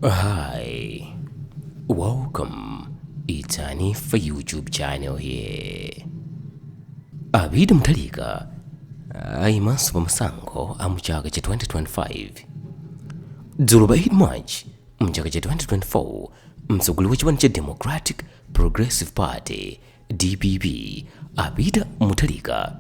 Hi, welcome. It's Hanifa YouTube channel here. Ine Mutharika AYIMANSO pa MASANKHO a chaka cha 2025. Dzulo pa 8 March mchaka cha 2024, mtsogoleri wa chipani cha Democratic Progressive Party DPP Ine Mutharika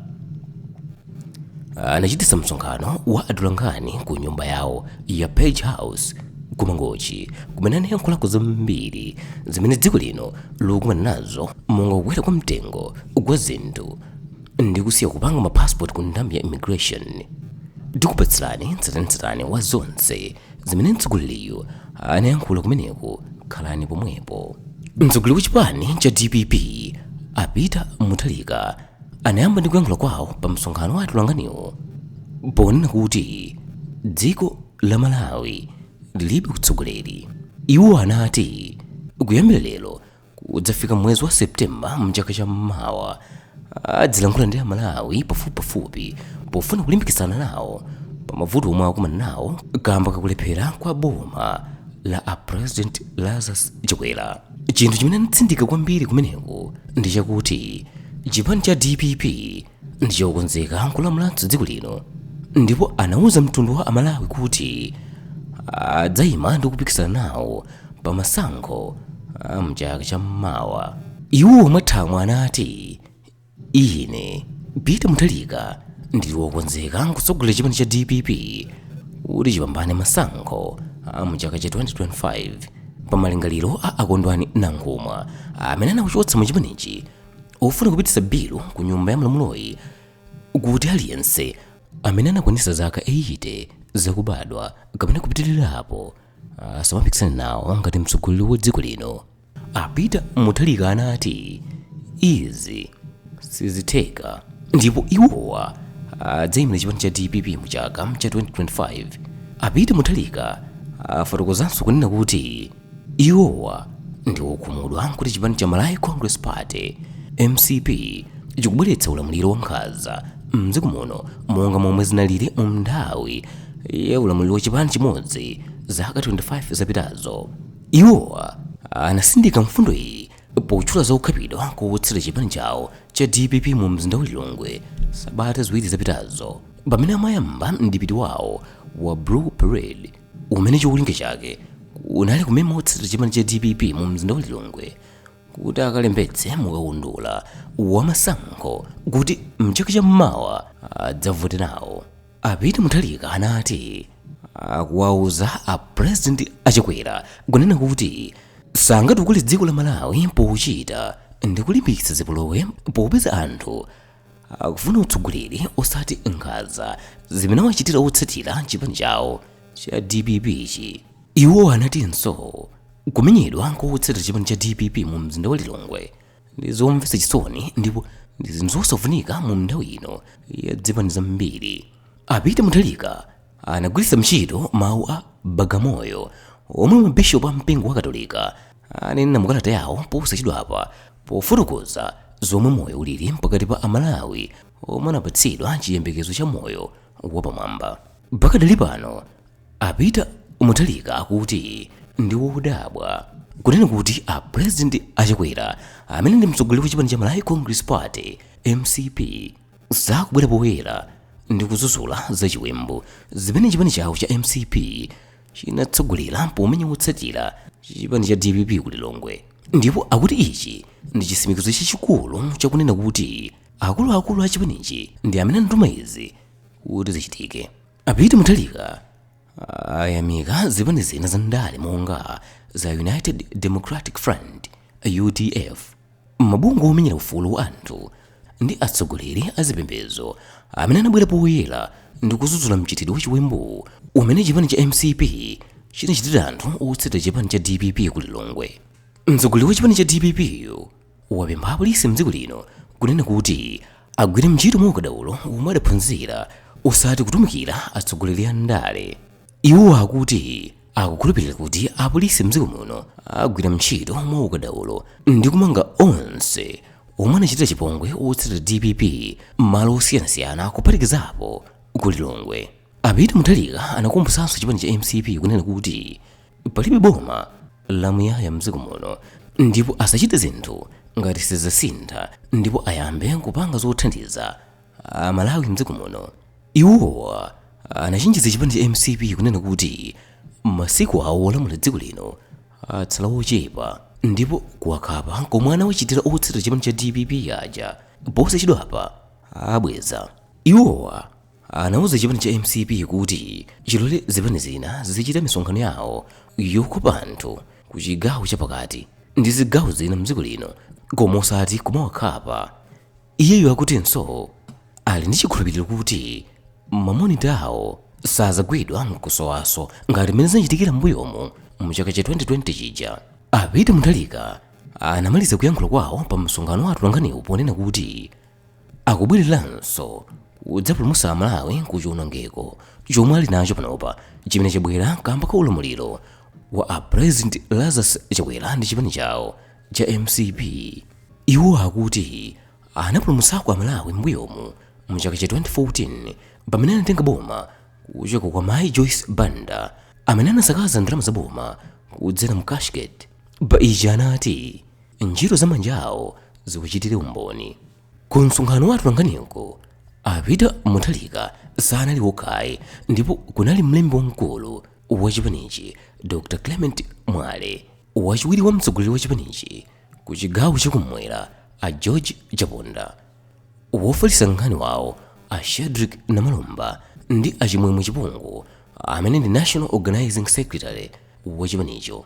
anachititsa msonkhano wa atolankhani ku nyumba yawo ya Page House ku Mangochi, kumene anayankhulako zambiri zimene dziko lino likukumana nazo, monga kukwera kwa mtengo kwa zinthu ndi kusiya kupanga mapassport ku ndambi ya immigration. Ndikupatsirani tsatanetsatane wa zonse zimene mtsogoleriyo anayankhula kumeneko. Khalani pomwepo. Mtsogoleri wa chipani cha DPP Ine Mutharika anayamba ndi kuyankhula kwawo pa msonkhano wa atolankhaniwo ponena kuti dziko la Malawi lilibe utsogoleri. Iwo anati kuyambira lero kudzafika mwezi wa Septemba mchaka cha mawa adzilankhula ndi Malawi pafupipafupi pofuna kulimbikitsana nawo pa mavuto omwe akumana nawo kamba kakulephera kwa boma la President Lazarus Chakwera. Chinthu chimene anatsindika kwambiri kumeneko ndi chakuti chipani cha DPP ndi chokonzeka kulamulira dziko lino, ndipo anauza mtundu wa Malawi kuti adzayima ndi kupikisana nawo pa masankho mchaka cha mawa. Iwo mwathamwa anati Ine Peter Mutharika ndili wokonzeka kutsogolera chipani cha DPP kuti chipambane masankho mchaka cha 2025 pa malingaliro a akondwani nangomwa amene anawachotsa mu chipanichi ofuna kupititsa bilu ku nyumba ya mlamuloyi kuti aliyense amene anakwanitsa zaka 80 zakubadwa kapena kupitirirapo asamapikisane nawo ngati mtsogoleri wa dziko lino. Ine Mutharika anati izi sizitheka, ndipo iwowa adzayimira chipani cha DPP mchaka cha 2025. Ine Mutharika afotokozanso kunena kuti iwowa ndi wokhumudwa kuti chipani cha Malawi Congress Party MCP chikubweretsa ulamuliro wankhanza mdziko muno monga momwe zinalili mu nthawi ya ulamuliro wa chipani chimodzi zaka 25 zapitazo. Iwowa anasindika mfundo iyi potchula za ukhapidwa kowotsera chipani chawo cha DPP mu mzinda wa Lilongwe sabata ziwiri zapitazo, pamene amayamba mdipiti wawo wa Blue Parade umene cholinga chake unali kumema wotsera chipani cha DPP mu mzinda wa Lilongwe kuti akalembetse mukaundula wa masankho kuti mchaka cha mawa adzavote nawo. Ine Mutharika anati akuwauza a President Chakwera kunena kuti sangatukule dziko la Malawi pochita ndi kulimbikitsa zipolowe popeza anthu akufuna utsogoleri osati nkhanza zimene wachitira otsatira chipani chawo cha DPP ichi. Iwo anatinso kumenyedwa kowotsera chipani cha DPP mu mzinda wa Lilongwe ndi zomvetsa chisoni ndipo ndi zinthu zosafunika mu nthawi ino ya zipani zambiri. Ine Mutharika anagwiritsa ntchito mawu a Bagamoyo omwe mabishopu a mpingo wa Katolika ananena mukalata yawo posachedwapa pofotokoza zomwe moyo ulili pakati pa Amalawi omwe anapatsidwa chiyembekezo cha moyo wapamwamba. Pakadali pano Ine Mutharika akuti ndi wodabwa kunena kuti a President Chakwera amene ndi mtsogoleri wa chipani cha Malawi Congress Party MCP sakubwera poyera ndi kuzuzula zachiwembu zimene chipani chawo cha MCP chinatsogolera pomenya wotsatira chipani cha DPP ku Lilongwe, ndipo akuti ichi ndi chitsimikizo chachikulu chakunena kuti akuluakulu a chipanichi ndi amene anatuma izi kuti zichitike. Ine Mutharika ayamika zipani zina za ndale monga za United Democratic Front UDF, mabungwe omenyera ufulu wa anthu ndi atsogoleri a zipembedzo amene anabwera poyera ndi kuzuzula mchitidwe wachiwembu umene chipani cha MCP chinachitira anthu otsatira chipani cha DPP ku Lilongwe. Mtsogoleri wa chipani cha DPP wapempha apolisi mdziko lino kunena kuti agwire ntchito mwaukadaulo omwe adaphunzira osati kutumikira atsogoleri a ndale. Iwo akuti akukhulupirira kuti apolisi mdziko muno agwira ntchito mwaukadaulo ndi kumanga onse omwe anachitira chipongwe otsatira DPP m'malo osiyanasiyana kuphatikizapo ku Lilongwe. Ine Mutharika anakumbutsanso chipani cha MCP kunena kuti palibe boma lamuyaya mdziko muno ndipo asachite zinthu ngati sizasintha ndipo ayambe kupanga zothandiza Malawi mdziko muno. Iwowa anachinjiza chipani cha MCP kunena kuti masiku awo olamula dziko lino atsala ochepa ndipo kuwakhapa komwe anawachitira otsatira chipani cha DPP aja posachedwapa abweza. Iwowa anauza chipani cha MCP kuti chilole zipani zina zichita misonkhano yawo yokopa anthu ku chigawo chapakati ndi zigawo zina mdziko lino koma osati kumawakhapa. Iyeyo akutinso ali ndi chikhulupiriro kuti mamonita awo sazagwidwa mkusowaso ngati mmene zinachitikira m'mbuyomu mchaka cha 2020 chija. A Peter Mutharika anamaliza kuyankhula kwawo pa msonkhano wa atolankhaniwo ponena kuti akubwereranso kudzapulumutsa Malawi ku chiwonongeko chomwe ali nacho panopa chimene chabwera kamba ka ulamuliro wa a President Lazarus Chakwera ndi chipani chawo cha MCP. Iwo akuti anapulumutsako Malawi m'mbuyomu mchaka cha 2014 pamene anatenga boma kuchoka kwa mayi Joyce Banda amene anasakaza ndalama za boma kudzera mkashket. Paija anati ntchito za manja awo zikuchitire umboni. Ku msonkhano wa atolankhaniwo a Peter Mutharika sanali wokhayi ndipo kunali mlembi wamkulu wa chipanichi Dr. Clement Mwale, wachiwiri wa mtsogoleri wa chipanichi ku chigawo chakumwera a George Chaponda, wofalitsa nkhani wawo a Shedrick Namalomba ndi achimwemwe Chipungu amene ndi National Organizing Secretary wa chipanicho.